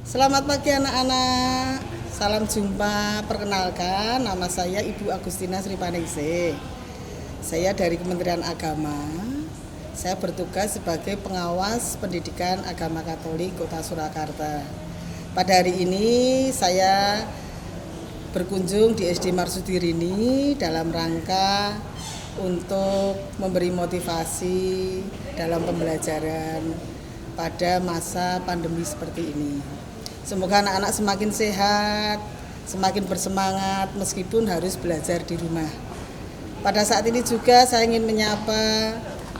Selamat pagi anak-anak, salam jumpa. Perkenalkan, nama saya Ibu Agustina Sri Paningsih. Saya dari Kementerian Agama. Saya bertugas sebagai pengawas pendidikan agama Katolik Kota Surakarta. Pada hari ini saya berkunjung di SD Marsudirini dalam rangka untuk memberi motivasi dalam pembelajaran pada masa pandemi seperti ini. Semoga anak-anak semakin sehat, semakin bersemangat meskipun harus belajar di rumah. Pada saat ini juga saya ingin menyapa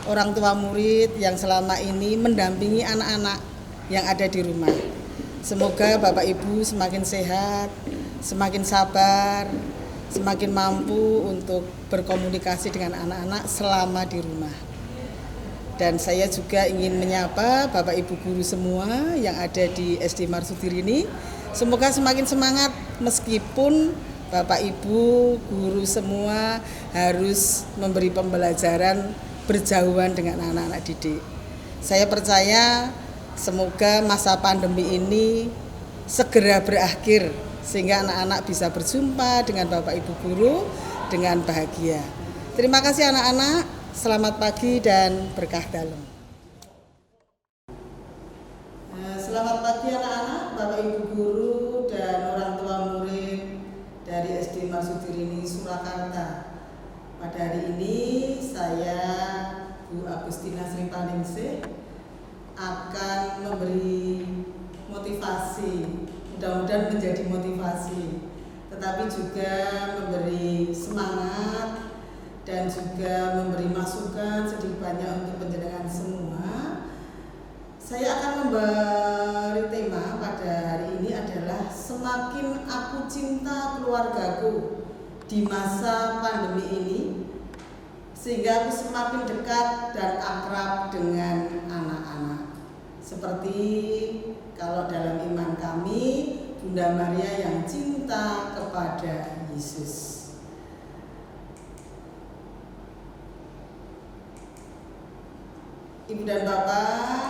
orang tua murid yang selama ini mendampingi anak-anak yang ada di rumah. Semoga Bapak Ibu semakin sehat, semakin sabar, semakin mampu untuk berkomunikasi dengan anak-anak selama di rumah. Dan saya juga ingin menyapa Bapak Ibu guru semua yang ada di SD Marsudirini. Semoga semakin semangat meskipun Bapak Ibu guru semua harus memberi pembelajaran berjauhan dengan anak-anak didik. Saya percaya semoga masa pandemi ini segera berakhir sehingga anak-anak bisa berjumpa dengan Bapak Ibu guru dengan bahagia. Terima kasih anak-anak. Selamat pagi dan berkah dalam. Selamat pagi anak-anak, Bapak Ibu guru dan orang tua murid dari SD Marsudirini Surakarta. Pada hari ini saya Bu Agustina Sri Paningsih akan memberi motivasi, mudah-mudahan menjadi motivasi, tetapi juga memberi semangat dan juga memberi masukan sedikit banyak untuk penjenengan semua. Saya akan memberi tema pada hari ini adalah semakin aku cinta keluargaku di masa pandemi ini, sehingga aku semakin dekat dan akrab dengan anak-anak. Seperti kalau dalam iman kami, Bunda Maria yang cinta kepada Yesus. Ibu dan Bapak,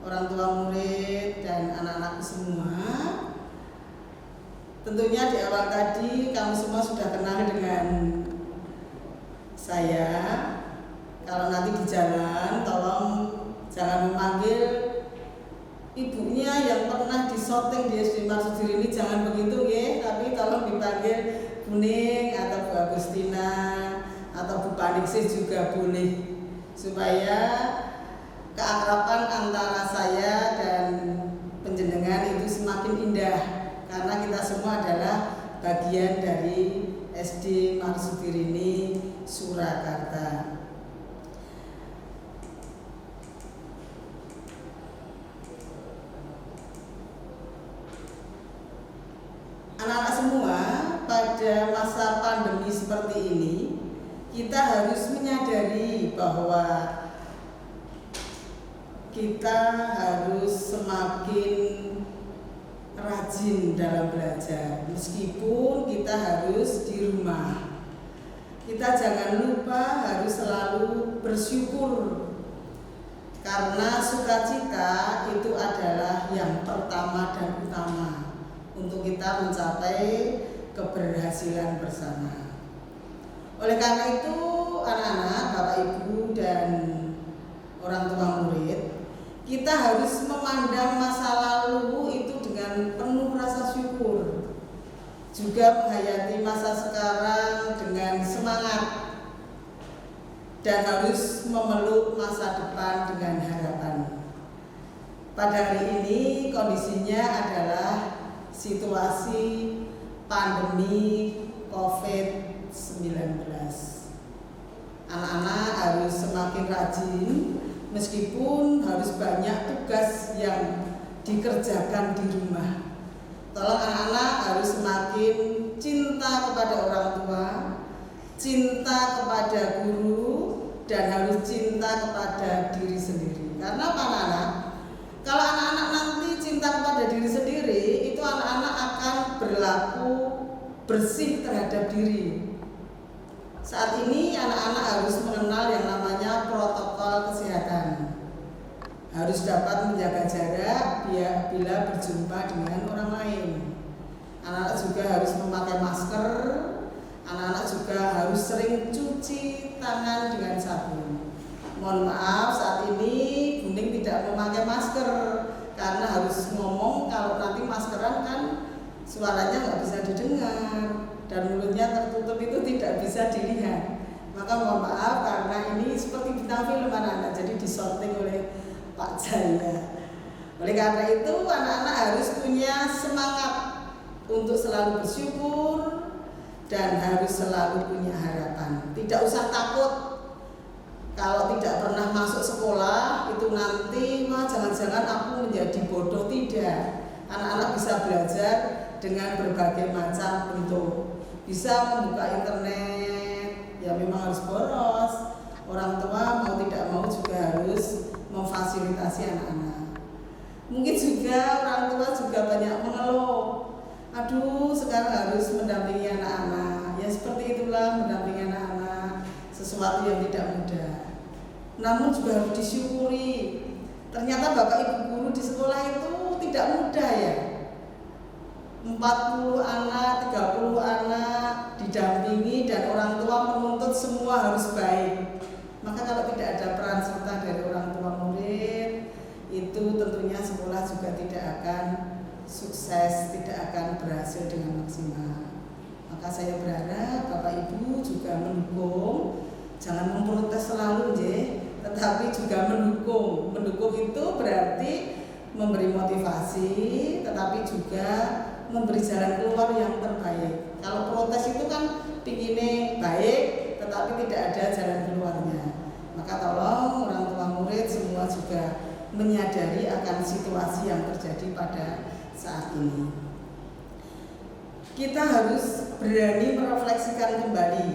orang tua murid dan anak-anakku semua, tentunya di awal tadi kamu semua sudah kenal dengan saya. Kalau nanti di jalan, tolong jangan memanggil ibunya yang pernah disoting di SD Marsudirini, jangan begitu ya, tapi tolong dipanggil Buning atau Bu Agustina atau Bu Paningsih juga boleh, supaya keakraban antara saya dan penjenengan itu semakin indah, karena kita semua adalah bagian dari SD Marsudirini Surakarta. Anak-anak semua, pada masa pandemi seperti ini kita harus menyadari bahwa kita harus semakin rajin dalam belajar, meskipun kita harus di rumah. Kita jangan lupa harus selalu bersyukur, karena sukacita itu adalah yang pertama dan utama untuk kita mencapai keberhasilan bersama. Oleh karena itu, anak-anak, Bapak Ibu dan orang tua murid, kita harus memandang masa lalu itu dengan penuh rasa syukur, juga menghayati masa sekarang dengan semangat, dan harus memeluk masa depan dengan harapan. Pada hari ini kondisinya adalah situasi pandemi COVID-19. Anak-anak harus semakin rajin, meskipun harus banyak tugas yang dikerjakan di rumah. Tolong anak-anak harus semakin cinta kepada orang tua, cinta kepada guru, dan harus cinta kepada diri sendiri. Karena apa anak-anak? Kalau anak-anak nanti cinta kepada diri sendiri, itu anak-anak akan berlaku bersih terhadap diri. Saat ini anak-anak harus mengenal yang namanya protokol kesehatan. Harus dapat menjaga jarak bila berjumpa dengan tangan dengan sabun. Mohon maaf, saat ini Buning tidak memakai masker karena harus ngomong. Kalau nanti maskeran kan suaranya nggak bisa didengar dan mulutnya tertutup, itu tidak bisa dilihat. Maka mohon maaf karena ini seperti bintang film anak-anak, jadi disorting oleh Pak Jaya. Oleh karena itu anak-anak harus punya semangat untuk selalu bersyukur dan harus selalu punya harapan. Tidak usah takut kalau tidak pernah masuk sekolah itu nanti wah jangan-jangan aku menjadi bodoh. Tidak. Anak-anak bisa belajar dengan berbagai macam bentuk. Bisa membuka internet, ya memang harus boros. Orang tua mau tidak mau juga harus memfasilitasi anak-anak. Mungkin juga orang tua juga banyak mengeluh, aduh sekarang harus mendampingi anak-anak. Ya seperti itulah mendampingi anak-anak, sesuatu yang tidak mudah. Namun juga harus disyukuri. Ternyata Bapak Ibu guru di sekolah itu tidak mudah ya. 40 anak, 30 anak didampingi dan orang tua menuntut semua harus baik. Maka kalau tidak ada peran serta dari orang tua murid, itu tentunya sekolah juga tidak akan sukses, tidak akan berhasil dengan maksimal. Maka saya berharap Bapak Ibu juga mendukung, jangan memprotes selalu tetapi juga mendukung. Mendukung itu berarti memberi motivasi, tetapi juga memberi jalan keluar yang terbaik. Kalau protes itu kan pinginnya baik, tetapi tidak ada jalan keluarnya. Maka tolong orang tua murid semua juga menyadari akan situasi yang terjadi pada saat ini. Kita harus berani merefleksikan kembali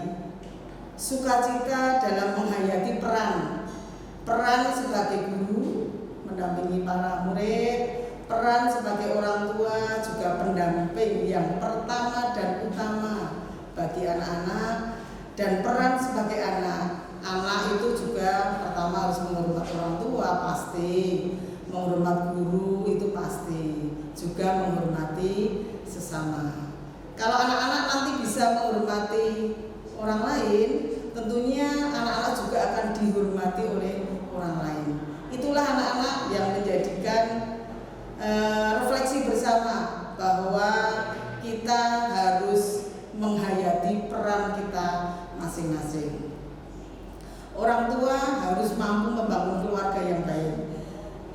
sukacita dalam menghayati peran sebagai guru, mendampingi para murid, peran sebagai orang tua juga pendamping yang pertama dan utama bagi anak-anak, dan peran sebagai anak. Anak itu juga pertama harus menghormat orang tua pasti, menghormat guru itu pasti, juga menghormati sesama. Kalau anak-anak nanti bisa menghormati orang lain, tentunya anak-anak juga akan dihormati oleh orang lain. Itulah anak-anak yang menjadikan refleksi bersama bahwa kita harus menghayati peran kita masing-masing. Orang tua harus mampu membangun keluarga yang baik.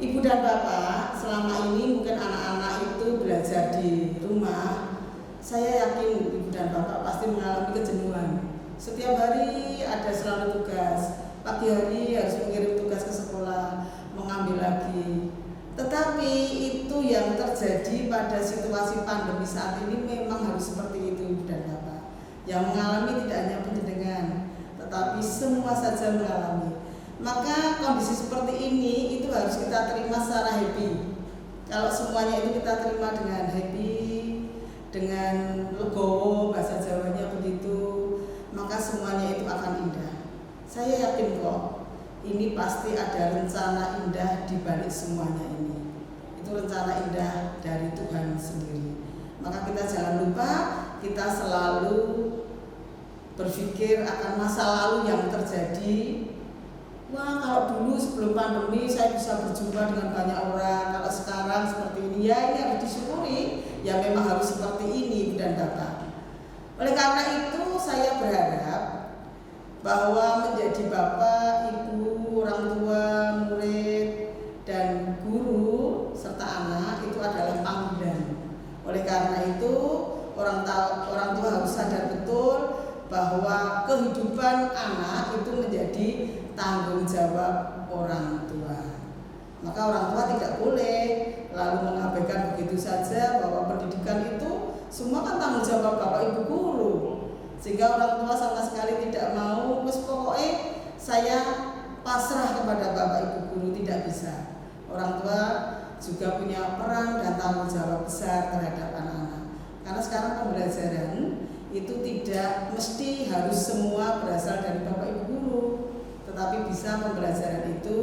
Ibu dan bapak, selama ini mungkin anak-anak itu belajar di rumah. Saya yakin ibu dan bapak pasti mengalami kejenuhan. Setiap hari ada selalu tugas. Pagi hari harus mengirim tugas ke sekolah, mengambil lagi. Tetapi itu yang terjadi pada situasi pandemi saat ini memang harus seperti itu ibu dan bapak. Yang mengalami tidak hanya penjenengan, tetapi semua saja mengalami. Maka kondisi seperti ini itu harus kita terima secara happy. Kalau semuanya itu kita terima dengan happy, dengan legowo, bahasa Jawanya begitu, maka semuanya itu akan indah. Saya yakin kok, ini pasti ada rencana indah di balik semuanya ini. Itu rencana indah dari Tuhan sendiri. Maka kita jangan lupa, kita selalu berpikir akan masa lalu yang terjadi. Wah, kalau dulu sebelum pandemi saya bisa berjumpa dengan banyak orang, kalau sekarang seperti ini, ya ini harus disyukuri. Ya memang harus seperti ini Ibu dan Bapak. Oleh karena itu saya berharap bahwa menjadi bapak, ibu, orang tua, murid, dan guru serta anak itu adalah panggilan. Oleh karena itu orang tua harus sadar betul bahwa kehidupan anak itu menjadi tanggung jawab orang tua. Maka orang tua tidak boleh lalu mengabaikan begitu saja bahwa pendidikan itu semua kan tanggung jawab bapak ibu guru. Sehingga orang tua sama sekali tidak mau, pokoknya saya pasrah kepada bapak ibu guru, tidak bisa. Orang tua juga punya peran dan tanggung jawab besar terhadap anak-anak. Karena sekarang pembelajaran itu tidak mesti harus semua berasal dari bapak ibu guru, tetapi bisa pembelajaran itu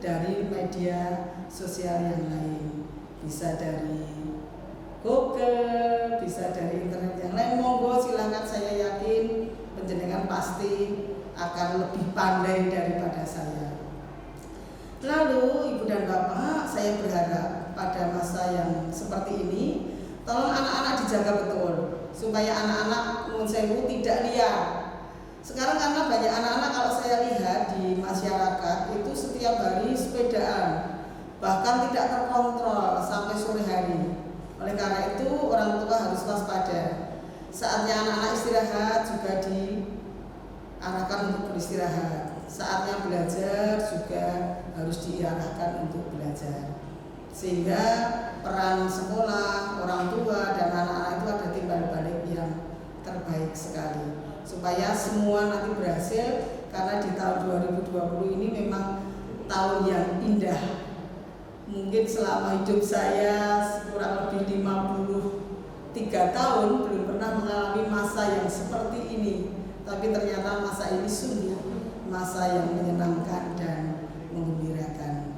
dari media sosial yang lain, bisa dari Google, bisa dari internet yang lain. Monggo silakan, saya yakin penjenengan pasti akan akan lebih pandai daripada saya. Lalu Ibu dan Bapak, saya berharap pada masa yang seperti ini, tolong anak-anak dijaga betul supaya anak-anak nun sewu tidak liar. Sekarang karena banyak anak-anak kalau saya lihat di masyarakat itu setiap hari sepedaan, bahkan tidak terkontrol sampai sore hari. Oleh karena itu orang tua harus waspada. Saatnya anak-anak istirahat juga diarahkan untuk beristirahat. Saatnya belajar juga harus diarahkan untuk belajar. Sehingga peran sekolah, orang tua, dan anak-anak itu ada timbal balik yang terbaik sekali. Supaya semua nanti berhasil, karena di tahun 2020 ini memang tahun yang indah. Mungkin selama hidup saya kurang lebih 53 tahun belum pernah mengalami masa yang seperti ini. Tapi ternyata masa ini sungguh masa yang menyenangkan dan menggembirakan.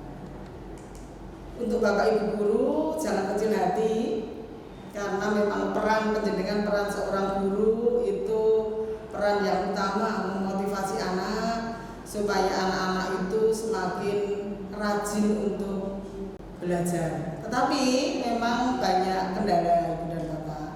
Untuk Bapak Ibu guru, jangan kecil hati, karena memang peran pendidikan, peran seorang guru itu peran yang utama memotivasi anak supaya anak-anak itu semakin rajin untuk belajar. Tetapi memang banyak kendala Ibu dan Bapak.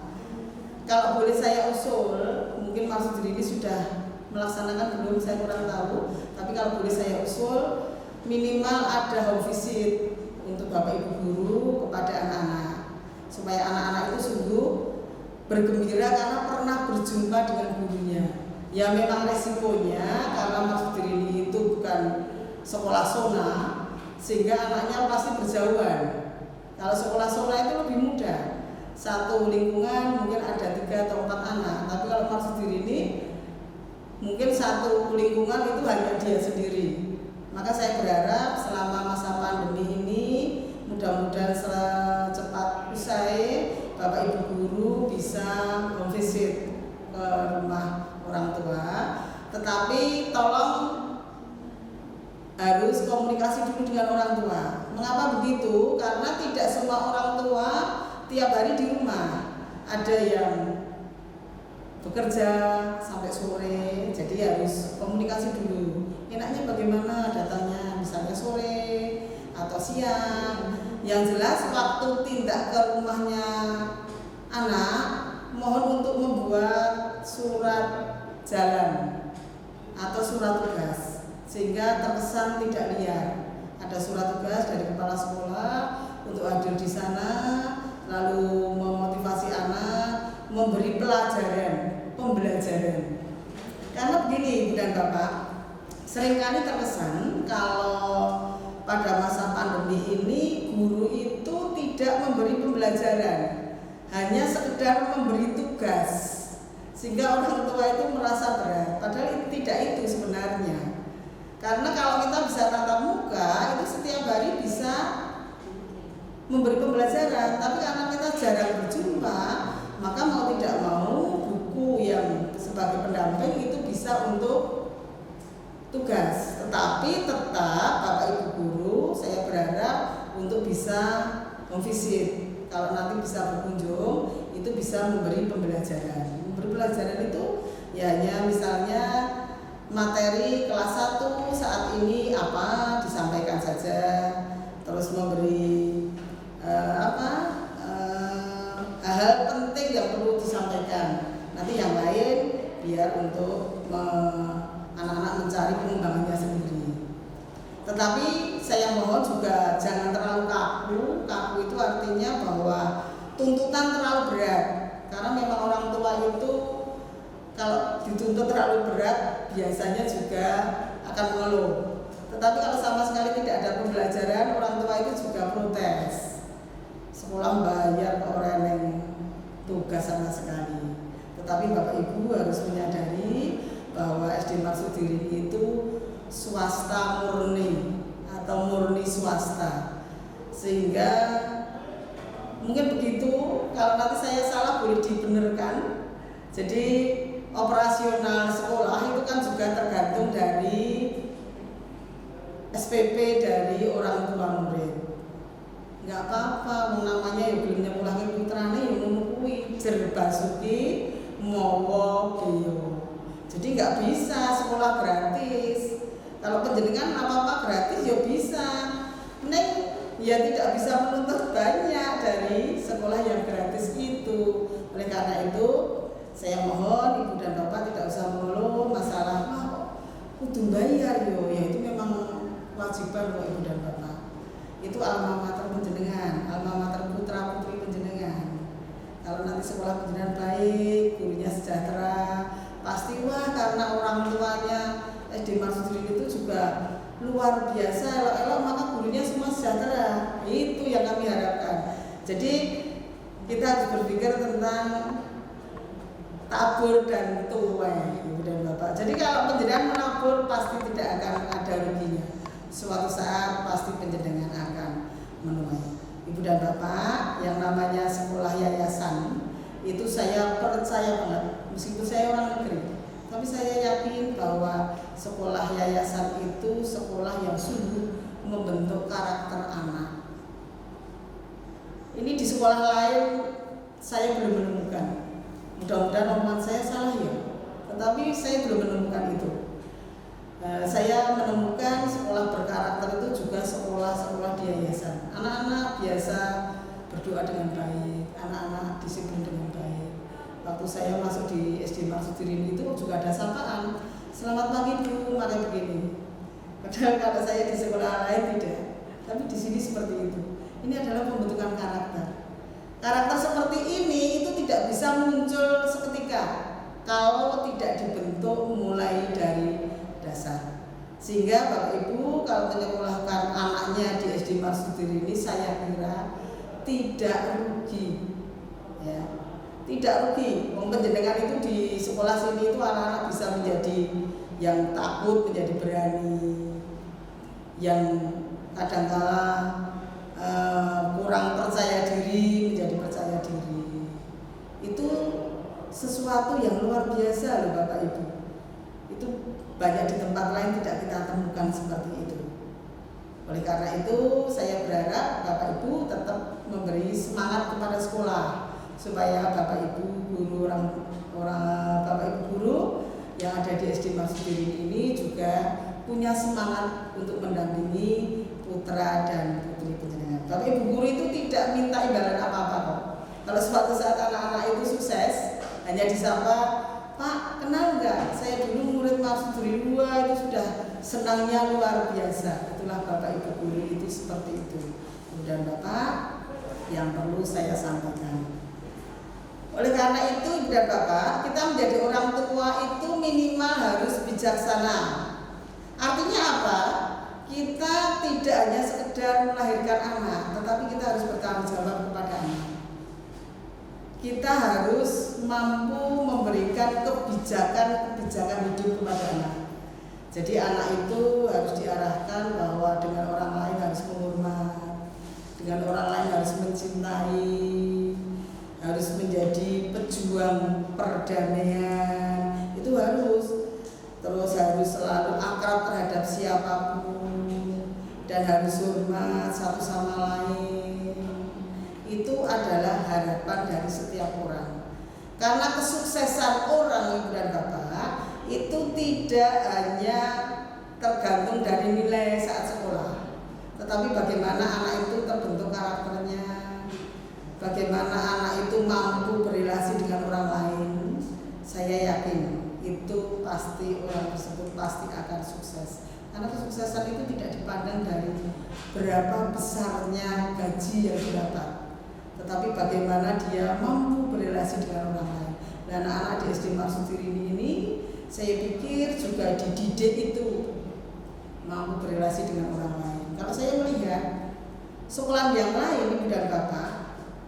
Kalau boleh saya usul, mungkin Marsudi ini sudah melaksanakan belum, saya kurang tahu. Tapi kalau boleh saya usul, minimal ada home visit untuk Bapak Ibu guru kepada anak-anak, supaya anak-anak itu sungguh bergembira karena pernah berjumpa dengan gurunya. Ya memang resikonya karena Marsudi ini itu bukan sekolah zona, sehingga anaknya pasti berjauhan. Kalau sekolah zona itu lebih mudah, satu lingkungan mungkin ada 3 atau 4 anak. Tapi kalau Marsudi ini mungkin satu lingkungan itu hanya dia sendiri. Maka saya berharap selama masa pandemi ini mudah-mudahan secepat usai Bapak Ibu guru bisa visit ke rumah orang tua. Tetapi tolong harus komunikasi dulu dengan orang tua. Mengapa begitu? Karena tidak semua orang tua tiap hari di rumah. Ada yang bekerja sampai sore, jadi harus komunikasi dulu. Enaknya bagaimana datangnya, misalnya sore atau siang. Yang jelas waktu tindak ke rumahnya anak, mohon untuk membuat surat jalan atau surat tugas, sehingga terkesan tidak liar. Ada surat tugas dari kepala sekolah untuk hadir di sana, lalu memotivasi anak, memberi pembelajaran. Karena begini Ibu dan Bapak, seringkali terkesan kalau pada masa pandemi ini guru itu tidak memberi pembelajaran, hanya sekedar memberi tugas, sehingga orang tua itu merasa berat. Padahal tidak itu sebenarnya. Karena kalau kita bisa tatap muka, itu setiap hari bisa memberi pembelajaran. Tapi karena kita jarang berjumpa, maka mau tidak mau buku yang sebagai pendamping itu bisa untuk tugas. Tetapi tetap Bapak Ibu guru, saya berharap untuk bisa memvisit. Kalau nanti bisa berkunjung, itu bisa memberi pembelajaran. Memberi pembelajaran itu ya hanya misalnya materi kelas 1 saat ini apa disampaikan saja, terus memberi hal penting yang perlu disampaikan. Nanti yang lain biar untuk anak-anak mencari pengembangannya sendiri. Tetapi saya mohon juga jangan terlalu kaku. Kaku itu artinya bahwa tuntutan terlalu berat. Karena memang orang tua itu kalau dituntut terlalu berat biasanya juga akan mengeluh. Tetapi kalau sama sekali tidak ada pembelajaran, orang tua itu juga protes. Sekolah bayar ke orang yang tugas sama sekali. Tetapi Bapak Ibu harus menyadari bahwa SD Marsudi itu swasta murni atau murni swasta, sehingga mungkin begitu. Kalau nanti saya salah boleh dibenarkan. Jadi operasional sekolah itu kan juga tergantung dari SPP dari orang tua murid. Nggak apa-apa, namanya ya belum nyepulangin putrane ya ngono kuwi jer basuki mawa beyo. Jadi nggak bisa sekolah gratis. Kalau penjenengan apa-apa gratis ya bisa. Neng ya tidak bisa menuntut banyak dari sekolah yang gratis itu. Oleh karena itu saya mohon Ibu dan Bapak tidak usah mengeluh masalah kudu bayar yo, ya itu memang kewajiban Ibu dan Bapak. Itu alma mater penjenengan, alma mater putra putri penjenengan. Kalau nanti sekolah penjenengan baik, gurunya sejahtera, pasti wah karena orang tuanya SD Marsudin itu juga luar biasa elok-elok, maka gurunya semua sejahtera. Itu yang kami harapkan. Jadi kita harus berpikir tentang tabur dan tuai, Ibu dan Bapak. Jadi kalau penjenengan menabur pasti tidak akan ada ruginya. Suatu saat pasti penjenengan akan menuai. Ibu dan Bapak, yang namanya sekolah yayasan itu saya percaya banget, meskipun saya orang negeri, tapi saya yakin bahwa sekolah yayasan itu sekolah yang sungguh membentuk karakter anak. Ini di sekolah lain saya belum menemukan. Mudah-mudahan omongan saya salah ya, tetapi saya belum menemukan itu. Saya menemukan sekolah berkarakter itu juga sekolah-sekolah di yayasan. Anak-anak biasa berdoa dengan baik, anak-anak disiplin dengan baik. Waktu saya masuk di SD Marsudin itu juga ada sapaan, selamat pagi Bu, maka begini. Padahal kalau saya di sekolah lain tidak, tapi di sini seperti itu. Ini adalah pembentukan karakter. Karakter seperti ini itu tidak bisa muncul seketika kalau tidak dibentuk mulai dari dasar. Sehingga Bapak Ibu kalau menyekolahkan anaknya di SD Marsudin ini saya kira tidak rugi, ya, tidak rugi. Penjenengan itu di sekolah sini itu anak-anak bisa menjadi yang takut menjadi berani, yang kadangkala kurang percaya diri menjadi percaya diri. Itu sesuatu yang luar biasa loh Bapak Ibu. Itu banyak di tempat lain tidak kita temukan seperti itu. Oleh karena itu saya berharap Bapak Ibu tetap memberi semangat kepada sekolah supaya Bapak Ibu guru Bapak Ibu guru yang ada di SD Marsudin ini juga punya semangat untuk mendampingi putra dan putri penjenengan. Bapak Ibu guru itu tidak minta imbalan apa-apa kok. Kalau suatu saat anak-anak itu sukses, hanya disapa, Pak, kenal nggak? Saya dulu murid Marsudin 2 itu sudah senangnya luar biasa. Itulah Bapak Ibu guru itu seperti itu. Dan Bapak yang perlu saya sampaikan. Oleh karena itu Ibu dan Bapak, kita menjadi orang tua itu minimal harus bijaksana. Artinya apa? Kita tidak hanya sekedar melahirkan anak, tetapi kita harus bertanggung jawab kepada anak. Kita harus mampu memberikan kebijakan hidup kepada anak. Jadi anak itu harus diarahkan bahwa dengan orang lain harus menghormat, dengan orang lain harus mencintai, harus menjadi pejuang perdamaian. Itu harus. Terus harus selalu akrab terhadap siapapun dan harus hormat satu sama lain. Itu adalah harapan dari setiap orang. Karena kesuksesan orang Ibu dan Bapak itu tidak hanya tergantung dari nilai saat sekolah, tetapi bagaimana anak itu terbentuk karakternya, bagaimana anak itu mampu berrelasi dengan orang lain. Saya yakin itu pasti orang tersebut pasti akan sukses. Karena kesuksesan itu tidak dipandang dari berapa besarnya gaji yang didapat, tetapi bagaimana dia mampu berrelasi dengan orang lain. Dan anak di SD Marsudin ini saya pikir juga dididik itu mampu berrelasi dengan orang lain. Kalau saya melihat sekolah yang lain Ibu dan Bapak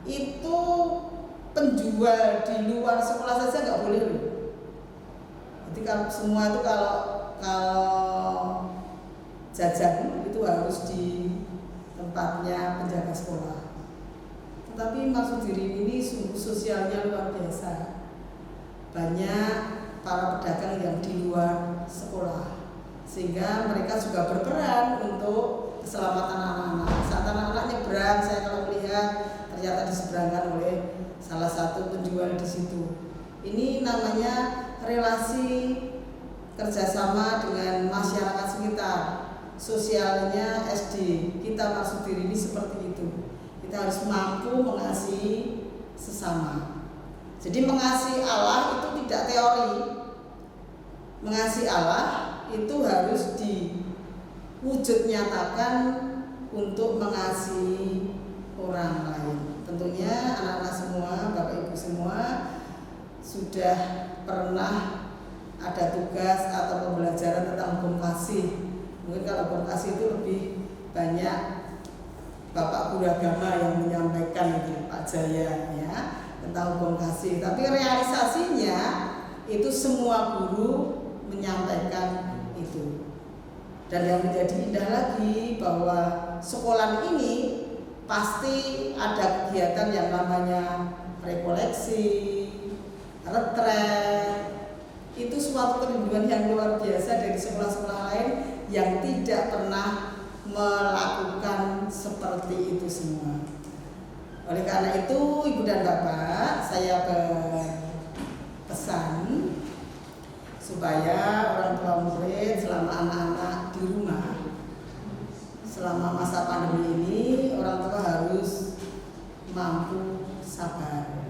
itu penjual di luar sekolah saja nggak boleh loh. Jadi kalau semua itu kalau jajan itu harus di tempatnya penjaga sekolah. Tetapi Marsudin ini sungguh sosialnya luar biasa. Banyak para pedagang yang di luar sekolah, sehingga mereka juga berperan untuk keselamatan anak-anak. Saat anak-anak nyebrang, saya kalau melihat ternyata diseberangkan oleh salah satu penjual di situ. Ini namanya relasi kerjasama dengan masyarakat sekitar, sosialnya SD. Kita maksud diri ini seperti itu. Kita harus mampu mengasihi sesama. Jadi mengasihi Allah itu tidak teori. Mengasihi Allah itu harus diwujud nyatakan untuk mengasihi orang lain. Tentunya anak-anak semua, Bapak Ibu semua sudah pernah ada tugas atau pembelajaran tentang hukum kasih. Mungkin kalau hukum kasih itu lebih banyak Bapak Guru Agama yang menyampaikan itu, Pak Jaya ya, tentang hukum kasih. Tapi realisasinya itu semua guru menyampaikan itu. Dan yang menjadi indah lagi bahwa sekolah ini pasti ada kegiatan yang namanya rekoleksi, retret. Itu suatu kerinduan yang luar biasa dari sekolah-sekolah lain yang tidak pernah melakukan seperti itu semua. Oleh karena itu, Ibu dan Bapak, saya berpesan supaya orang tua murid selama anak-anak di rumah, selama masa pandemi ini, orang tua harus mampu sabar.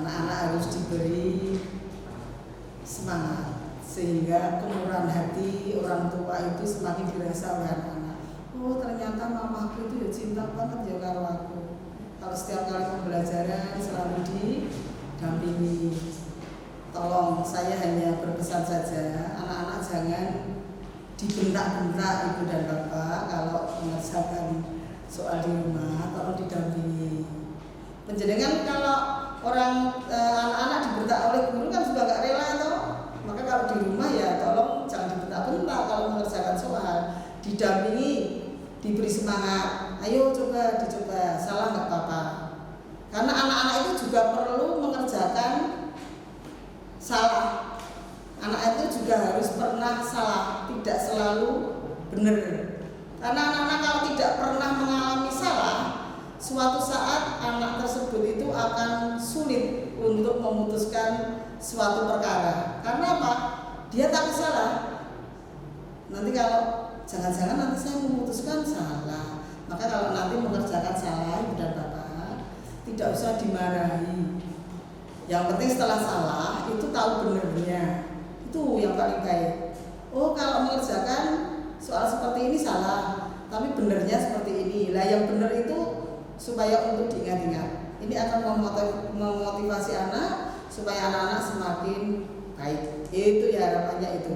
Anak-anak harus diberi semangat sehingga kemurahan hati orang tua itu semakin dirasa oleh anak-anak. Oh, ternyata mamaku itu ya cinta banget ya karo aku. Kalau setiap kali pembelajaran selalu didampingi. Tolong, saya hanya berpesan saja, anak-anak jangan dibentak-bentak Ibu dan Bapak kalau mengerjakan soal di rumah, tolong didampingi. Penjenengan kalau anak-anak dibentak oleh guru kan juga gak rela toh. Maka kalau di rumah ya tolong jangan dibentak-bentak kalau mengerjakan soal, didampingi, diberi semangat. Ayo dicoba, salah nggak apa-apa. Karena anak-anak itu juga perlu mengerjakan salah. Anak itu juga harus pernah salah, tidak selalu benar. Karena anak-anak kalau tidak pernah mengalami salah, suatu saat anak tersebut itu akan sulit untuk memutuskan suatu perkara. Karena apa? Dia takut salah. Nanti kalau jangan-jangan nanti saya memutuskan salah, maka kalau nanti mengerjakan salah, Ibu dan Bapak, tidak usah dimarahi. Yang penting setelah salah itu tahu benernya. Itu yang paling baik. Oh, kalau mengerjakan soal seperti ini salah, tapi benernya seperti ini. Lah yang bener itu supaya untuk diingat-ingat. Ini akan memotivasi anak supaya anak-anak semakin baik. Itu ya harapannya itu.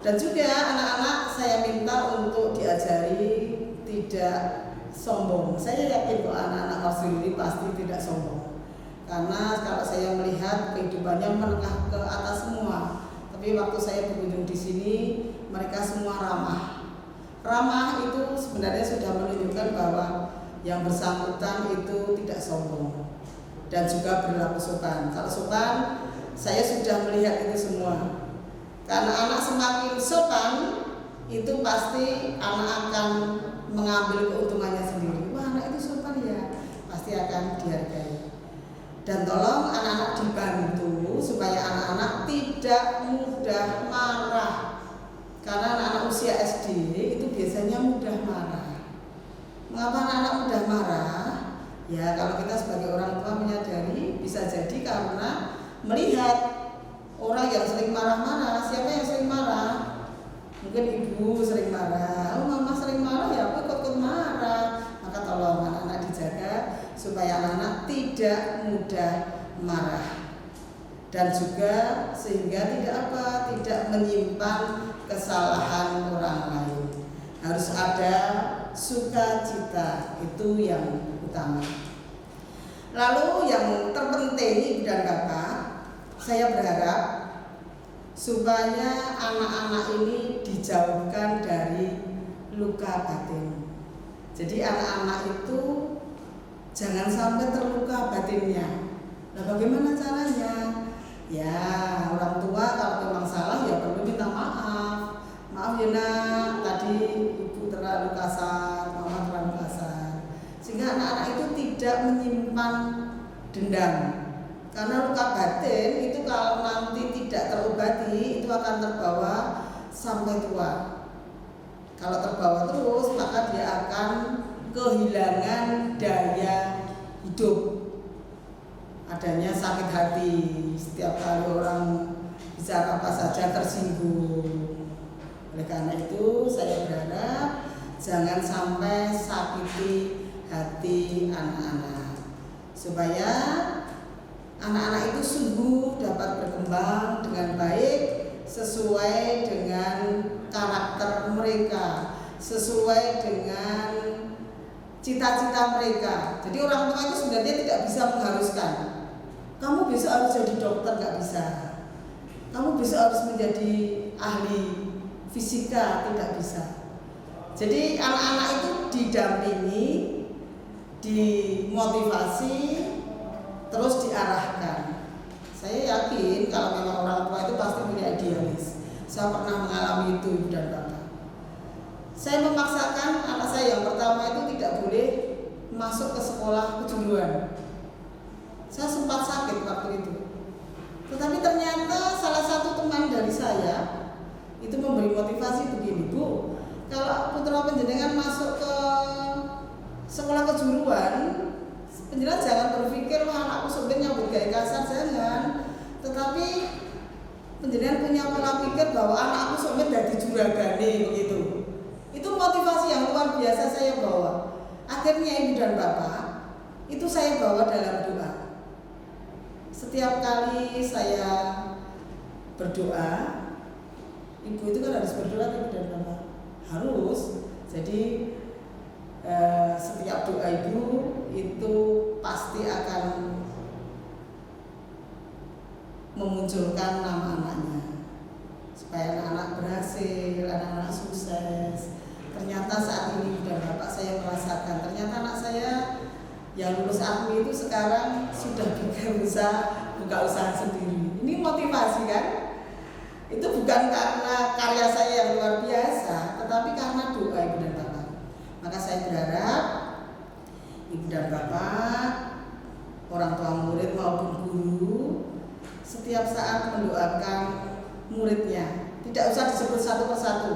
Dan juga anak-anak saya minta untuk diajari tidak sombong. Saya yakin bahwa anak-anak Marsudi ini pasti tidak sombong. Karena kalau saya melihat kehidupannya menengah ke atas semua. Tapi waktu saya berkunjung di sini, mereka semua ramah. Ramah itu sebenarnya sudah menunjukkan bahwa yang bersangkutan itu tidak sombong dan juga berlaku sopan. Kalau sopan, saya sudah melihat itu semua. Karena anak semakin sopan, itu pasti anak akan mengambil keuntungannya sendiri. Wah, anak itu sopan ya, pasti akan dihargai. Dan tolong anak-anak dibantu supaya anak-anak tidak mudah marah. Karena anak-anak usia SD itu biasanya mudah marah. Mengapa anak-anak mudah marah? Ya, kalau kita sebagai orang tua menyadari bisa jadi karena melihat orang yang sering marah-marah. Siapa yang sering marah? Mungkin ibu sering marah. Oh, mama sering marah ya, aku ikut marah. Maka tolong anak-anak dijaga supaya anak-anak tidak mudah marah. Dan juga sehingga tidak menyimpan kesalahan orang lain. Harus ada sukacita, itu yang utama. Lalu yang terpenting Ibu dan Bapak, saya berharap supaya anak-anak ini dijauhkan dari luka batin. Jadi anak-anak itu jangan sampai terluka batinnya. Nah, bagaimana caranya? Ya, orang tua kalau memang salah ya perlu minta maaf. Maaf ya nak, tadi ibu terlalu kasar, mama terlalu kasar. Sehingga anak-anak itu tidak menyimpan dendam. Karena luka batin itu kalau nanti tidak terobati itu akan terbawa sampai tua. Kalau terbawa terus maka dia akan kehilangan daya hidup. Adanya sakit hati, setiap kali orang bicara apa saja tersinggung. Oleh karena itu saya berharap jangan sampai sakiti hati anak-anak, supaya anak-anak itu sungguh dapat berkembang dengan baik sesuai dengan karakter mereka, sesuai dengan cita-cita mereka. Jadi orang tua itu sebenarnya tidak bisa mengharuskan kamu besok harus jadi dokter, nggak bisa. Kamu besok harus menjadi ahli fisika, tidak bisa. Jadi anak-anak itu didampingi, dimotivasi, terus diarahkan. Saya yakin kalau memang orang tua itu pasti punya idealis. Saya pernah mengalami itu, Ibu dan Bapak. Saya memaksakan anak saya yang pertama itu tidak boleh masuk ke sekolah kejuruan. Saya sempat sakit waktu itu. Tetapi ternyata salah satu teman dari saya itu memberi motivasi begini, Bu, kalau putra panjenengan masuk ke sekolah kejuruan, penjelas jangan berpikir wah anakku sebenarnya nyambut gaya kasar, jangan. Tetapi penjenengan punya pola pikir bahwa anakku sebenarnya dari juragane begitu. Itu motivasi yang luar biasa saya bawa. Akhirnya Ibu dan Bapak, itu saya bawa dalam doa. Setiap kali saya berdoa, Ibu itu kan harus berdoa, Ibu dan Bapak. Harus. Jadi setiap doa Ibu itu pasti akan memunculkan nama anaknya, supaya anak-anak berhasil, anak-anak sukses. Ternyata saat ini Ibu dan Bapak saya merasakan, ternyata anak saya yang lulus AKMI itu sekarang sudah buka usaha sendiri. Ini motivasi kan? Itu bukan karena karya saya yang luar biasa, tetapi karena doa Ibu dan Bapak. Maka saya berharap Ibu dan Bapak, orang tua murid maupun guru, setiap saat mendoakan muridnya. Tidak usah disebut satu persatu.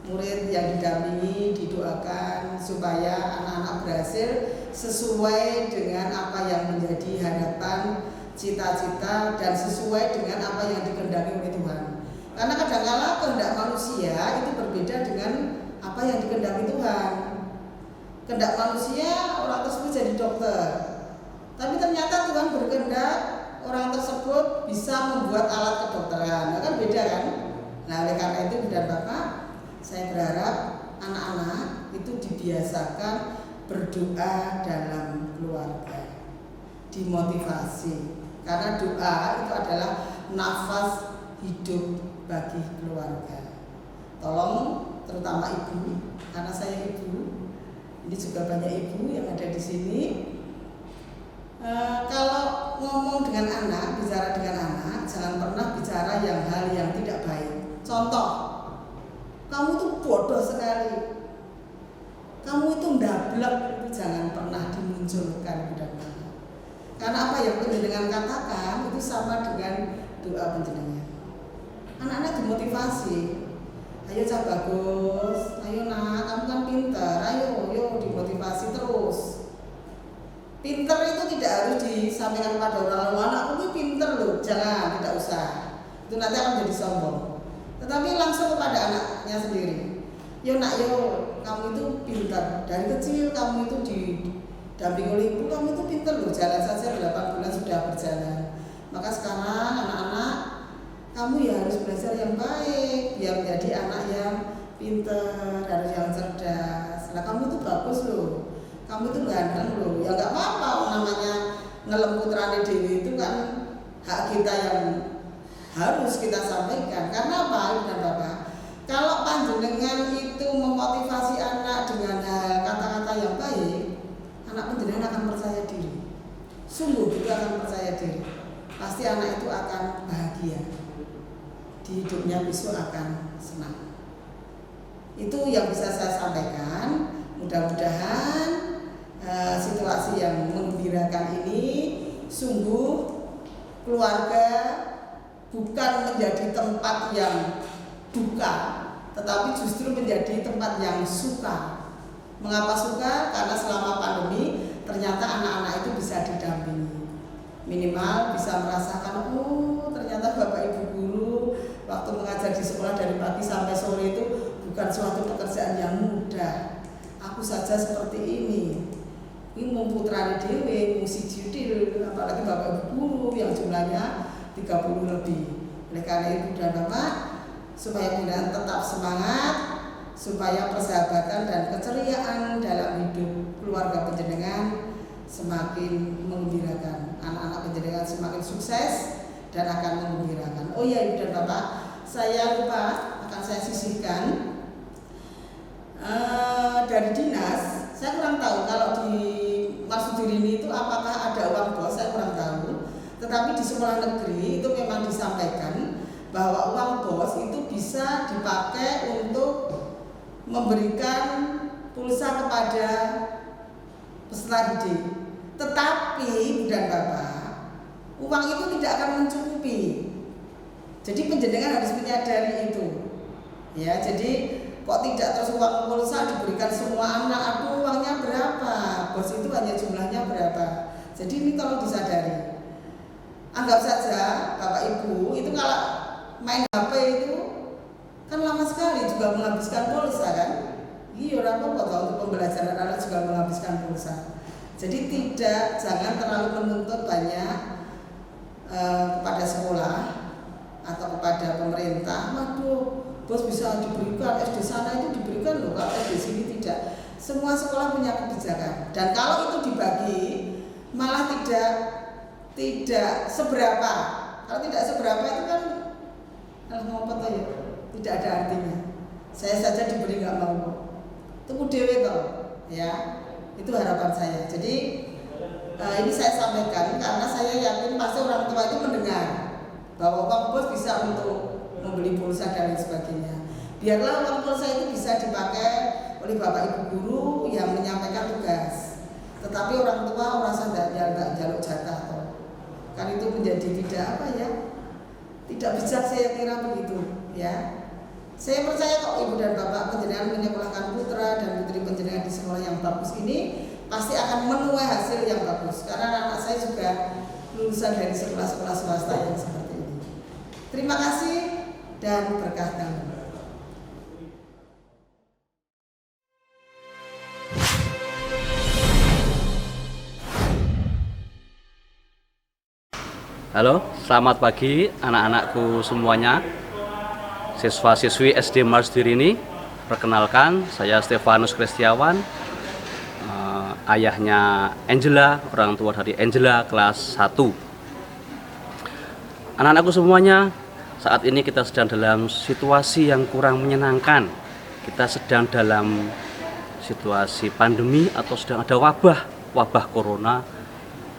Murid yang didampingi didoakan supaya anak-anak berhasil sesuai dengan apa yang menjadi harapan, cita-cita, dan sesuai dengan apa yang dikehendaki oleh Tuhan. Karena kadang-kala kehendak manusia itu berbeda dengan apa yang dikehendaki Tuhan. Kehendak manusia orang tersebut jadi dokter, tapi ternyata Tuhan berkehendak orang tersebut bisa membuat alat kedokteran. Nah, kan beda kan? Nah, oleh karena itu Ibu dan Bapak, saya berharap anak-anak itu dibiasakan berdoa dalam keluarga, dimotivasi. Karena doa itu adalah nafas hidup bagi keluarga. Tolong terutama ibu, karena saya ibu, ini juga banyak ibu yang ada di sini. Kalau ngomong dengan anak, bicara dengan anak, jangan pernah bicara hal yang tidak baik. Contoh, kamu tuh bodoh sekali, kamu itu ndablek, itu jangan pernah dimunculkan budak-budak. Karena apa yang penjenengan katakan itu sama dengan doa penjenengan. Anak-anak dimotivasi, ayo cah bagus, ayo nak, kamu kan pintar, ayo dimotivasi terus. Pintar itu tidak harus disampaikan kepada orang lain, anakku ini pintar loh, jangan, tidak usah. Itu nanti akan jadi sombong. Tetapi langsung kepada anaknya sendiri. Yo nak yo, kamu itu pintar. Dari kecil kamu itu didampingi oleh ibu, kamu itu pintar loh. Jalan saja 8 bulan sudah berjalan. Maka sekarang anak-anak, kamu ya harus belajar yang baik, biar menjadi anak yang pintar, harus yang cerdas. Nah kamu itu bagus loh, kamu itu ganteng loh. Ya nggak apa-apa, namanya ngelem putrane dewi itu kan hak kita yang harus kita sampaikan. Karena apa, Ibu dan Bapak? Kalau panjenengan itu memotivasi anak dengan kata-kata yang baik, anak panjenengan akan percaya diri. Sungguh itu akan percaya diri. Pasti anak itu akan bahagia. Di hidupnya besok akan senang. Itu yang bisa saya sampaikan. Mudah-mudahan situasi yang menggembirakan ini sungguh keluarga bukan menjadi tempat yang duka, tetapi justru menjadi tempat yang suka. Mengapa suka? Karena selama pandemi ternyata anak-anak itu bisa didampingi. Minimal bisa merasakan, oh ternyata Bapak Ibu guru waktu mengajar di sekolah dari pagi sampai sore itu bukan suatu pekerjaan yang mudah. Aku saja seperti ini memputrani dewe, musik judil, apalagi Bapak Ibu guru yang jumlahnya 30 lebih. Oleh karena Ibu dan Bapak, supaya kalian tetap semangat, supaya persahabatan dan keceriaan dalam hidup keluarga panjenengan semakin menggembirakan, anak-anak panjenengan semakin sukses dan akan menggembirakan. Oh ya Ibu dan Bapak, saya lupa akan saya sisihkan dari dinas. Saya kurang tahu kalau di Marsudirini itu apakah ada uang bos, saya kurang tahu. Tetapi di sekolah negeri itu memang disampaikan bahwa uang bos itu bisa dipakai untuk memberikan pulsa kepada peserta didik. Tetapi Ibu dan Bapak, uang itu tidak akan mencukupi. Jadi panjenengan harus menyadari itu. Ya, jadi kok tidak terus uang pulsa diberikan semua anak, aduh uangnya berapa, bos itu hanya jumlahnya berapa. Jadi ini tolong disadari. Anggap saja Bapak Ibu itu kalau main HP itu kan lama sekali juga menghabiskan pulsa kan. Iya orang apa untuk pembelajaran anak juga menghabiskan pulsa. Jadi jangan terlalu menuntut banyak kepada sekolah atau kepada pemerintah. Waduh, bos bisa diberikan, SD sana itu diberikan loh, kalau SD sini tidak. Semua sekolah punya kebijakan. Dan kalau itu dibagi malah tidak seberapa. Kalau tidak seberapa itu kan ngomong ya, tidak ada artinya. Saya saja diberi nggak mau. Tunggu dewe toh, ya. Itu harapan saya. Jadi ini saya sampaikan karena saya yakin pasti orang tua itu mendengar bahwa uang bos bisa untuk membeli pulsa dan lain sebagainya. Biarlah uang pulsa itu bisa dipakai oleh Bapak Ibu guru yang menyampaikan tugas. Tetapi orang tua merasa tidak jaluk jatah toh. Kan itu menjadi tidak apa ya? Tidak bijak saya kira begitu, ya. Saya percaya kok Ibu dan Bapak panjenengan menyekolahkan putra dan putri panjenengan di sekolah yang bagus ini pasti akan menuai hasil yang bagus. Karena anak saya juga lulusan dari sekolah-sekolah swasta yang seperti ini. Terima kasih dan berkah Tuhan. Halo, selamat pagi anak-anakku semuanya. Siswa-siswi SD Marsudirini, perkenalkan saya Stefanus Kristiawan, ayahnya Angela, orang tua dari Angela kelas 1. Anak-anakku semuanya, saat ini kita sedang dalam situasi yang kurang menyenangkan. Kita sedang dalam situasi pandemi atau sedang ada wabah corona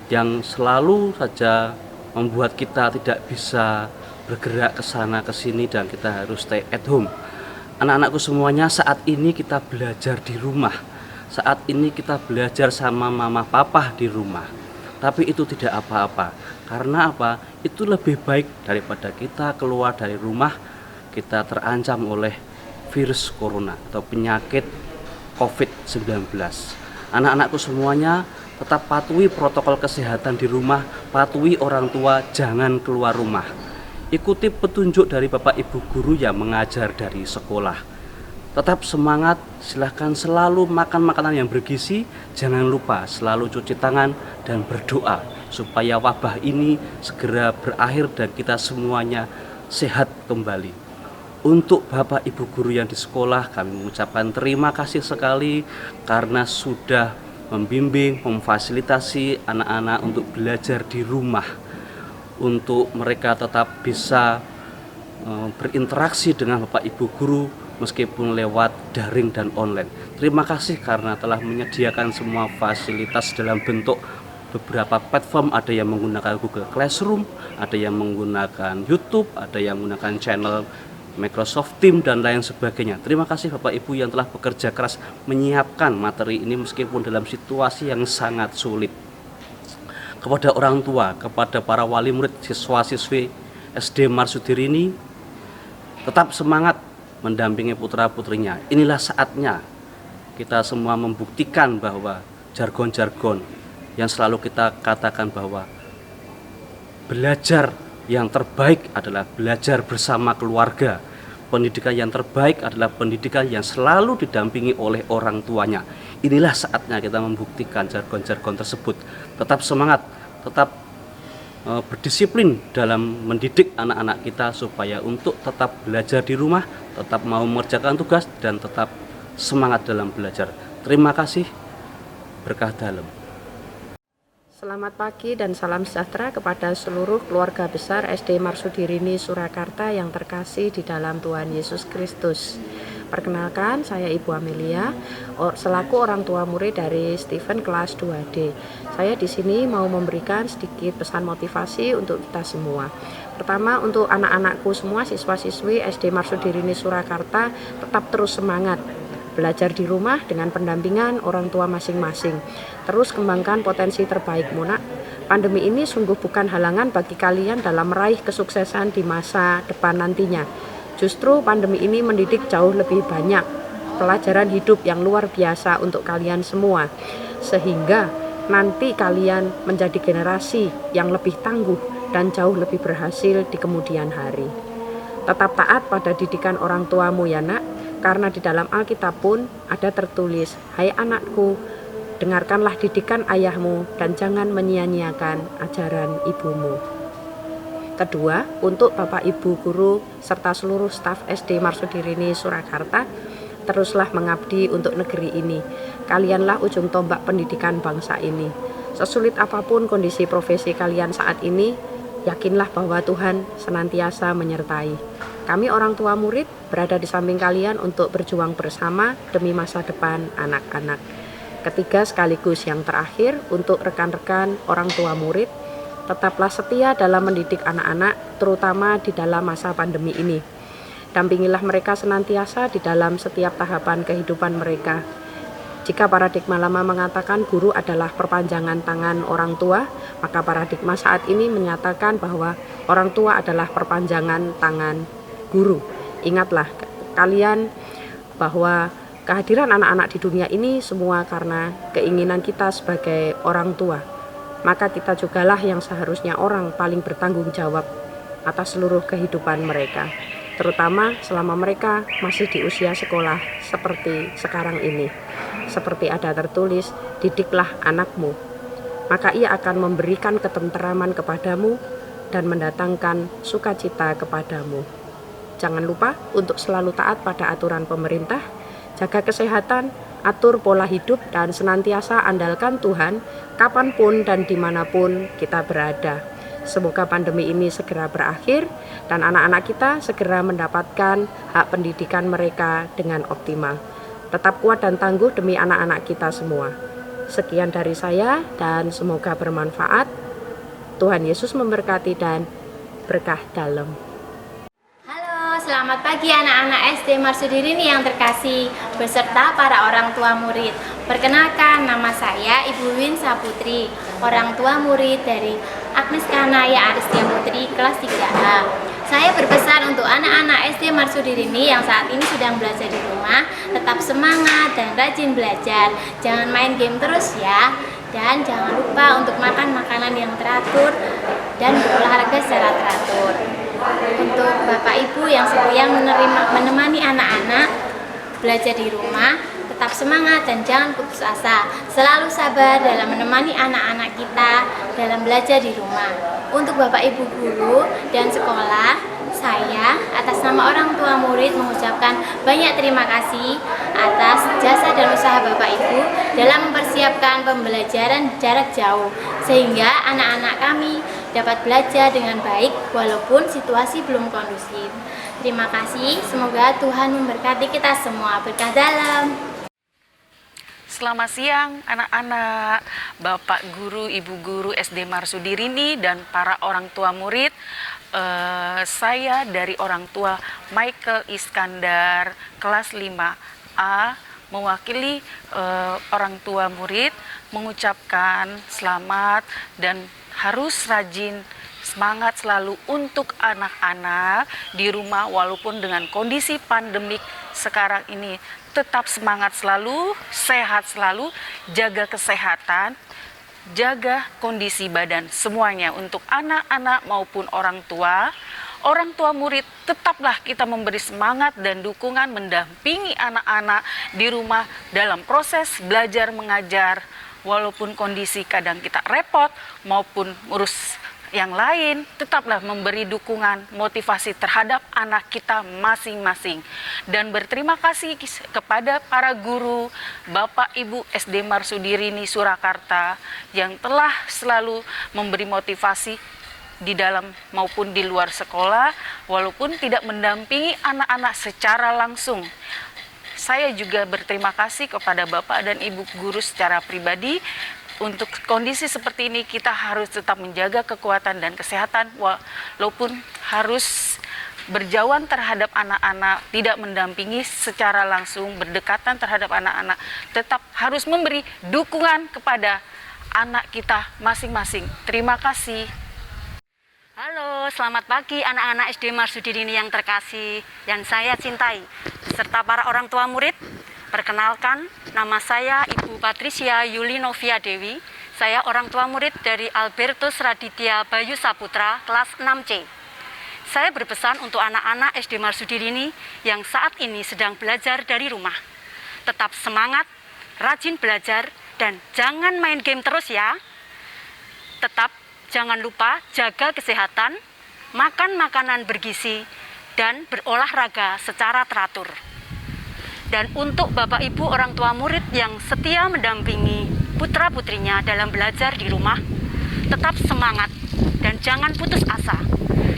yang selalu saja membuat kita tidak bisa bergerak ke sana ke sini dan kita harus stay at home. Anak-anakku semuanya, saat ini kita belajar di rumah. Saat ini kita belajar sama mama papa di rumah. Tapi itu tidak apa-apa. Karena apa? Itu lebih baik daripada kita keluar dari rumah, kita terancam oleh virus corona atau penyakit COVID-19. Anak-anakku semuanya, tetap patuhi protokol kesehatan di rumah, patuhi orang tua, jangan keluar rumah. Ikuti petunjuk dari Bapak Ibu guru yang mengajar dari sekolah. Tetap semangat, silahkan selalu makan makanan yang bergizi, jangan lupa selalu cuci tangan dan berdoa supaya wabah ini segera berakhir dan kita semuanya sehat kembali. Untuk Bapak Ibu guru yang di sekolah, kami mengucapkan terima kasih sekali karena sudah membimbing, memfasilitasi anak-anak untuk belajar di rumah, untuk mereka tetap bisa berinteraksi dengan Bapak Ibu guru meskipun lewat daring dan online. Terima kasih karena telah menyediakan semua fasilitas dalam bentuk beberapa platform, ada yang menggunakan Google Classroom, ada yang menggunakan YouTube, ada yang menggunakan channel Microsoft Teams dan lain sebagainya. Terima kasih Bapak Ibu yang telah bekerja keras menyiapkan materi ini meskipun dalam situasi yang sangat sulit. kepada orang tua, kepada para wali murid, siswa-siswi SD Marsudirini, tetap semangat mendampingi putra-putrinya. Inilah saatnya kita semua membuktikan bahwa jargon-jargon yang selalu kita katakan bahwa belajar yang terbaik adalah belajar bersama keluarga. Pendidikan yang terbaik adalah pendidikan yang selalu didampingi oleh orang tuanya. Inilah saatnya kita membuktikan jargon-jargon tersebut. Tetap semangat, tetap berdisiplin dalam mendidik anak-anak kita supaya untuk tetap belajar di rumah, tetap mau mengerjakan tugas, dan tetap semangat dalam belajar. Terima kasih, berkah dalam. Selamat pagi dan salam sejahtera kepada seluruh keluarga besar SD Marsudirini Surakarta yang terkasih di dalam Tuhan Yesus Kristus. Perkenalkan, saya Ibu Amelia, selaku orang tua murid dari Stephen kelas 2D. Saya di sini mau memberikan sedikit pesan motivasi untuk kita semua. Pertama, untuk anak-anakku semua, siswa-siswi SD Marsudirini Surakarta, tetap terus semangat. Belajar di rumah dengan pendampingan orang tua masing-masing. Terus kembangkan potensi terbaikmu, nak. Pandemi ini sungguh bukan halangan bagi kalian dalam meraih kesuksesan di masa depan nantinya. Justru pandemi ini mendidik jauh lebih banyak pelajaran hidup yang luar biasa untuk kalian semua. Sehingga nanti kalian menjadi generasi yang lebih tangguh dan jauh lebih berhasil di kemudian hari. Tetap taat pada didikan orang tuamu ya, nak. Karena di dalam Alkitab pun ada tertulis, "Hai anakku, dengarkanlah didikan ayahmu dan jangan menyia-nyiakan ajaran ibumu." Kedua, untuk Bapak Ibu guru serta seluruh staf SD Marsudirini Surakarta, teruslah mengabdi untuk negeri ini. Kalianlah ujung tombak pendidikan bangsa ini. Sesulit apapun kondisi profesi kalian saat ini, yakinlah bahwa Tuhan senantiasa menyertai. Kami orang tua murid berada di samping kalian untuk berjuang bersama demi masa depan anak-anak. Ketiga sekaligus yang terakhir, untuk rekan-rekan orang tua murid, tetaplah setia dalam mendidik anak-anak, terutama di dalam masa pandemi ini. Dampingilah mereka senantiasa di dalam setiap tahapan kehidupan mereka. Jika paradigma lama mengatakan guru adalah perpanjangan tangan orang tua, maka paradigma saat ini menyatakan bahwa orang tua adalah perpanjangan tangan guru. Ingatlah kalian bahwa kehadiran anak-anak di dunia ini semua karena keinginan kita sebagai orang tua. Maka kita jugalah yang seharusnya orang paling bertanggung jawab atas seluruh kehidupan mereka, terutama selama mereka masih di usia sekolah seperti sekarang ini. Seperti ada tertulis, didiklah anakmu, maka ia akan memberikan ketenteraman kepadamu dan mendatangkan sukacita kepadamu. Jangan lupa untuk selalu taat pada aturan pemerintah, jaga kesehatan, atur pola hidup, dan senantiasa andalkan Tuhan kapanpun dan dimanapun kita berada. Semoga pandemi ini segera berakhir dan anak-anak kita segera mendapatkan hak pendidikan mereka dengan optimal. Tetap kuat dan tangguh demi anak-anak kita semua. Sekian dari saya dan semoga bermanfaat. Tuhan Yesus memberkati dan berkah dalam. Selamat pagi anak-anak SD Marsudirini yang terkasih beserta para orang tua murid. Perkenalkan, nama saya Ibu Win Saputri, orang tua murid dari Agnes Kanaya Aristia Putri kelas 3A. Saya berpesan untuk anak-anak SD Marsudirini yang saat ini sedang belajar di rumah, tetap semangat dan rajin belajar. Jangan main game terus ya. Dan jangan lupa untuk makan makanan yang teratur dan berolahraga secara teratur. Untuk Bapak Ibu yang setia menemani anak-anak belajar di rumah, tetap semangat dan jangan putus asa. Selalu sabar dalam menemani anak-anak kita dalam belajar di rumah. Untuk Bapak Ibu guru dan sekolah, saya atas nama orang tua murid mengucapkan banyak terima kasih atas jasa dan usaha Bapak Ibu dalam mempersiapkan pembelajaran jarak jauh, sehingga anak-anak kami dapat belajar dengan baik walaupun situasi belum kondusif. Terima kasih, semoga Tuhan memberkati kita semua. Berkah dalam. Selamat siang anak-anak, Bapak Guru, Ibu Guru SD Marsudirini dan para orang tua murid. Saya dari orang tua Michael Iskandar kelas 5A mewakili orang tua murid mengucapkan selamat dan harus rajin semangat selalu untuk anak-anak di rumah walaupun dengan kondisi pandemik sekarang ini. Tetap semangat selalu, sehat selalu, jaga kesehatan, jaga kondisi badan semuanya untuk anak-anak maupun orang tua. Orang tua murid tetaplah kita memberi semangat dan dukungan mendampingi anak-anak di rumah dalam proses belajar mengajar walaupun kondisi kadang kita repot maupun urus yang lain, tetaplah memberi dukungan motivasi terhadap anak kita masing-masing dan berterima kasih kepada para guru Bapak Ibu SD Marsudirini Surakarta yang telah selalu memberi motivasi di dalam maupun di luar sekolah walaupun tidak mendampingi anak-anak secara langsung. Saya juga berterima kasih kepada Bapak dan Ibu guru secara pribadi. Untuk kondisi seperti ini kita harus tetap menjaga kekuatan dan kesehatan walaupun harus berjauhan terhadap anak-anak, tidak mendampingi secara langsung, berdekatan terhadap anak-anak, tetap harus memberi dukungan kepada anak kita masing-masing. Terima kasih. Halo, selamat pagi anak-anak SD Marsudirini yang terkasih, yang saya cintai, serta para orang tua murid. Perkenalkan, nama saya Ibu Patricia Yuli Novia Dewi. Saya orang tua murid dari Albertus Raditya Bayu Saputra, kelas 6C. Saya berpesan untuk anak-anak SD Marsudirini yang saat ini sedang belajar dari rumah. Tetap semangat, rajin belajar, dan jangan main game terus ya. Tetap jangan lupa jaga kesehatan, makan makanan bergizi, dan berolahraga secara teratur. Dan untuk Bapak Ibu orang tua murid yang setia mendampingi putra-putrinya dalam belajar di rumah, tetap semangat dan jangan putus asa.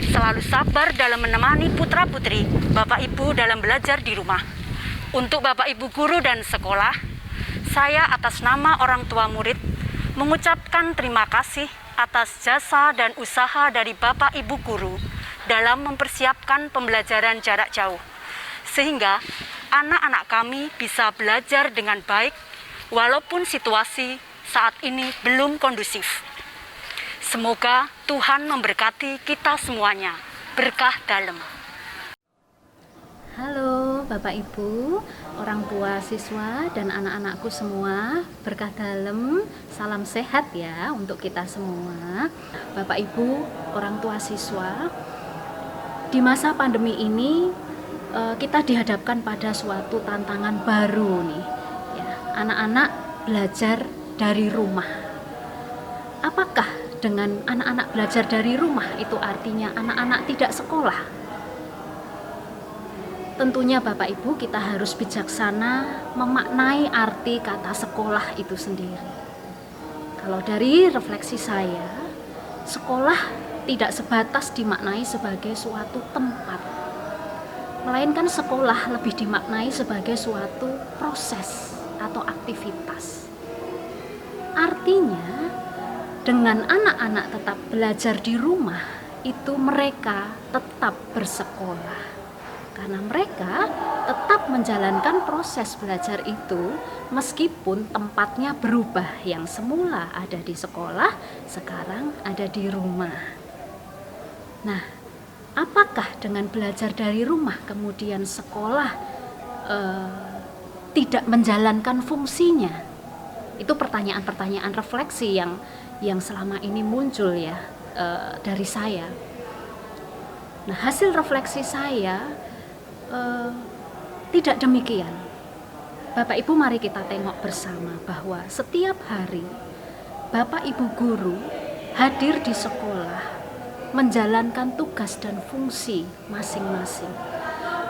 Selalu sabar dalam menemani putra-putri Bapak Ibu dalam belajar di rumah. Untuk Bapak Ibu guru dan sekolah, saya atas nama orang tua murid mengucapkan terima kasih atas jasa dan usaha dari Bapak Ibu guru dalam mempersiapkan pembelajaran jarak jauh. Sehingga anak-anak kami bisa belajar dengan baik walaupun situasi saat ini belum kondusif. Semoga Tuhan memberkati kita semuanya. Berkah dalam. Halo Bapak Ibu, orang tua siswa dan anak-anakku semua, berkah dalam, salam sehat ya untuk kita semua. Bapak Ibu, orang tua siswa, di masa pandemi ini kita dihadapkan pada suatu tantangan baru nih ya, anak-anak belajar dari rumah. Apakah dengan anak-anak belajar dari rumah itu artinya anak-anak tidak sekolah? Tentunya Bapak Ibu kita harus bijaksana memaknai arti kata sekolah itu sendiri. Kalau dari refleksi saya, sekolah tidak sebatas dimaknai sebagai suatu tempat, melainkan sekolah lebih dimaknai sebagai suatu proses atau aktivitas. Artinya, dengan anak-anak tetap belajar di rumah, itu mereka tetap bersekolah. Karena mereka tetap menjalankan proses belajar itu meskipun tempatnya berubah, yang semula ada di sekolah, sekarang ada di rumah. Nah, apakah dengan belajar dari rumah kemudian sekolah tidak menjalankan fungsinya? Itu pertanyaan-pertanyaan refleksi yang selama ini muncul ya dari saya. Nah, hasil refleksi saya tidak demikian. Bapak Ibu, mari kita tengok bersama bahwa setiap hari Bapak Ibu guru hadir di sekolah menjalankan tugas dan fungsi masing-masing.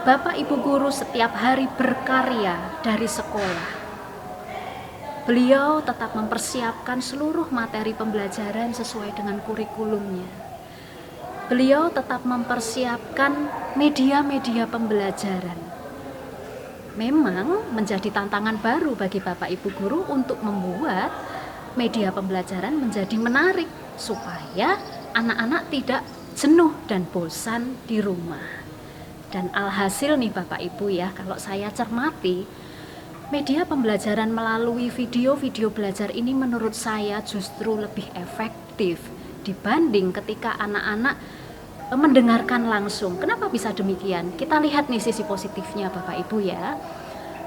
Bapak Ibu guru setiap hari berkarya dari sekolah. Beliau tetap mempersiapkan seluruh materi pembelajaran sesuai dengan kurikulumnya. Beliau tetap mempersiapkan media-media pembelajaran. Memang menjadi tantangan baru bagi Bapak Ibu guru untuk membuat media pembelajaran menjadi menarik supaya anak-anak tidak jenuh dan bosan di rumah. Dan alhasil nih Bapak Ibu ya, kalau saya cermati, media pembelajaran melalui video-video belajar ini menurut saya justru lebih efektif dibanding ketika anak-anak mendengarkan langsung. Kenapa bisa demikian? Kita lihat nih sisi positifnya Bapak Ibu ya.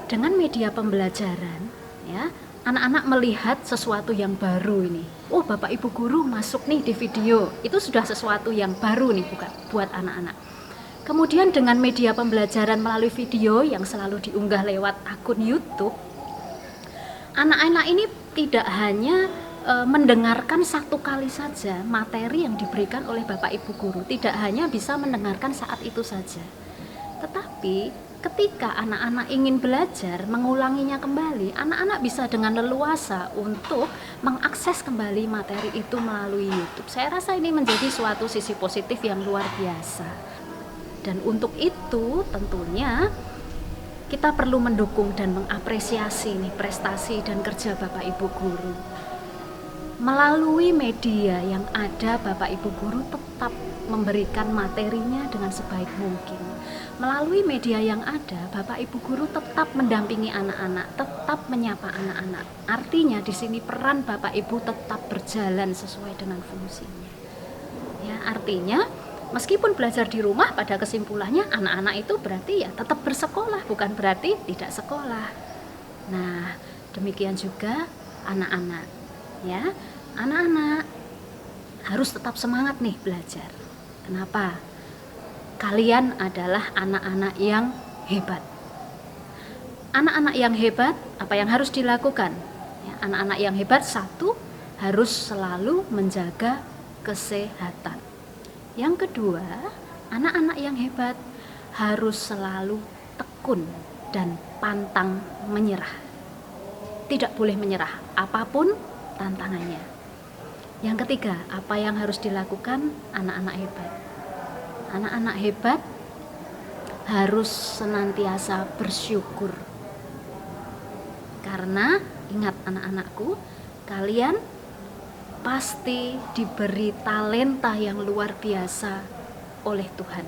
Dengan media pembelajaran ya, anak-anak melihat sesuatu yang baru ini. Oh, Bapak Ibu guru masuk nih di video. Itu sudah sesuatu yang baru nih buat anak-anak. Kemudian dengan media pembelajaran melalui video yang selalu diunggah lewat akun YouTube, anak-anak ini tidak hanya mendengarkan satu kali saja materi yang diberikan oleh Bapak Ibu guru, tidak hanya bisa mendengarkan saat itu saja. Tetapi ketika anak-anak ingin belajar, mengulanginya kembali, anak-anak bisa dengan leluasa untuk mengakses kembali materi itu melalui YouTube. Saya rasa ini menjadi suatu sisi positif yang luar biasa. Dan untuk itu tentunya kita perlu mendukung dan mengapresiasi nih prestasi dan kerja Bapak Ibu guru. Melalui media yang ada, Bapak Ibu guru tetap memberikan materinya dengan sebaik mungkin. Melalui media yang ada, Bapak Ibu guru tetap mendampingi anak-anak, tetap menyapa anak-anak. Artinya di sini peran Bapak Ibu tetap berjalan sesuai dengan fungsinya. Ya, artinya meskipun belajar di rumah, pada kesimpulannya anak-anak itu berarti ya tetap bersekolah, bukan berarti tidak sekolah. Nah, demikian juga anak-anak. Ya, anak-anak harus tetap semangat nih belajar. Kenapa? Kalian adalah anak-anak yang hebat. Anak-anak yang hebat, apa yang harus dilakukan? Ya, anak-anak yang hebat, satu, harus selalu menjaga kesehatan. Yang kedua, anak-anak yang hebat harus selalu tekun dan pantang menyerah. Tidak boleh menyerah, apapun tantangannya. Yang ketiga, apa yang harus dilakukan anak-anak hebat? Anak-anak hebat harus senantiasa bersyukur. Karena ingat anak-anakku, kalian pasti diberi talenta yang luar biasa oleh Tuhan.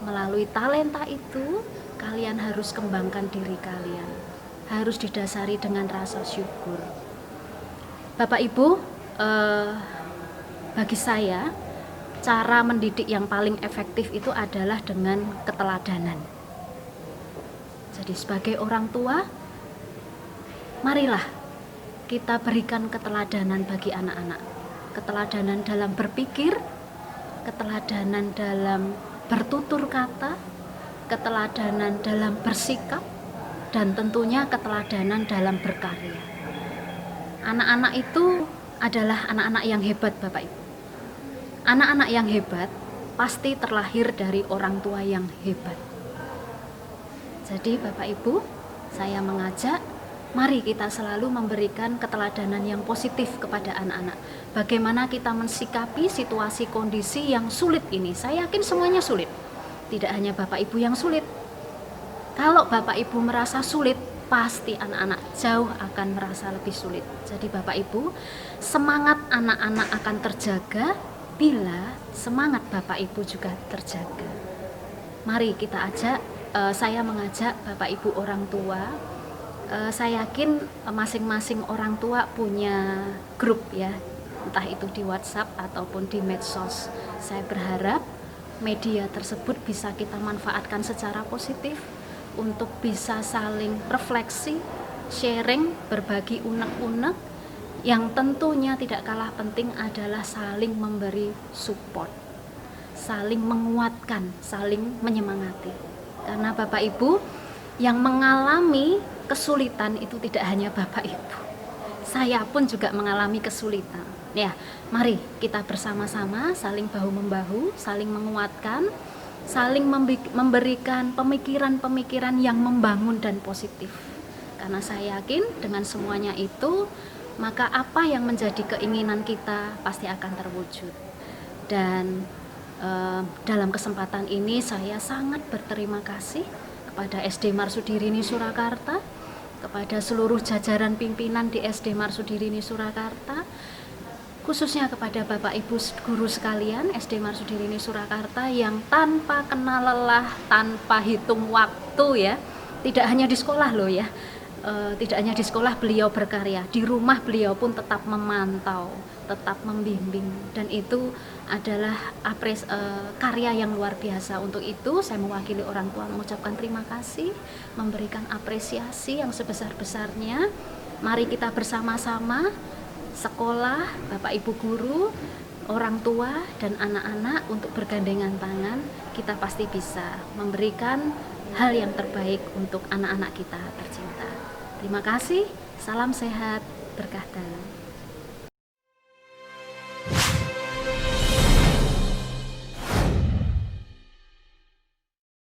Melalui talenta itu, kalian harus kembangkan diri kalian. Harus didasari dengan rasa syukur. Bapak Ibu, bagi saya, cara mendidik yang paling efektif itu adalah dengan keteladanan. Jadi sebagai orang tua, marilah kita berikan keteladanan bagi anak-anak. Keteladanan dalam berpikir, keteladanan dalam bertutur kata, keteladanan dalam bersikap, dan tentunya keteladanan dalam berkarya. Anak-anak itu adalah anak-anak yang hebat, Bapak Ibu. Anak-anak yang hebat pasti terlahir dari orang tua yang hebat. Jadi Bapak Ibu, saya mengajak, mari kita selalu memberikan keteladanan yang positif kepada anak-anak. Bagaimana kita mensikapi situasi kondisi yang sulit ini. Saya yakin semuanya sulit. Tidak hanya Bapak Ibu yang sulit. Kalau Bapak Ibu merasa sulit, pasti anak-anak jauh akan merasa lebih sulit. Jadi Bapak Ibu, semangat anak-anak akan terjaga bila semangat Bapak Ibu juga terjaga. Mari kita ajak, saya mengajak Bapak Ibu orang tua. Saya yakin masing-masing orang tua punya grup ya, entah itu di WhatsApp ataupun di medsos. Saya berharap media tersebut bisa kita manfaatkan secara positif untuk bisa saling refleksi, sharing, berbagi unek-unek. Yang tentunya tidak kalah penting adalah saling memberi support, saling menguatkan, saling menyemangati. Karena Bapak Ibu yang mengalami kesulitan itu tidak hanya Bapak Ibu, saya pun juga mengalami kesulitan. Ya, mari kita bersama-sama saling bahu-membahu, saling menguatkan, saling memberikan pemikiran-pemikiran yang membangun dan positif. Karena saya yakin dengan semuanya itu, maka apa yang menjadi keinginan kita pasti akan terwujud. Dan dalam kesempatan ini saya sangat berterima kasih kepada SD Marsudirini Surakarta, kepada seluruh jajaran pimpinan di SD Marsudirini Surakarta, khususnya kepada Bapak Ibu guru sekalian SD Marsudirini Surakarta yang tanpa kenal lelah, tanpa hitung waktu ya, Tidak hanya di sekolah loh ya, tidak hanya di sekolah beliau berkarya, di rumah beliau pun tetap memantau, tetap membimbing, dan itu adalah karya yang luar biasa. Untuk itu saya mewakili orang tua mengucapkan terima kasih, memberikan apresiasi yang sebesar-besarnya. Mari kita bersama-sama, sekolah, Bapak Ibu guru, orang tua dan anak-anak, untuk bergandengan tangan, kita pasti bisa memberikan hal yang terbaik untuk anak-anak kita tercinta. Terima kasih, salam sehat, berkah dalam.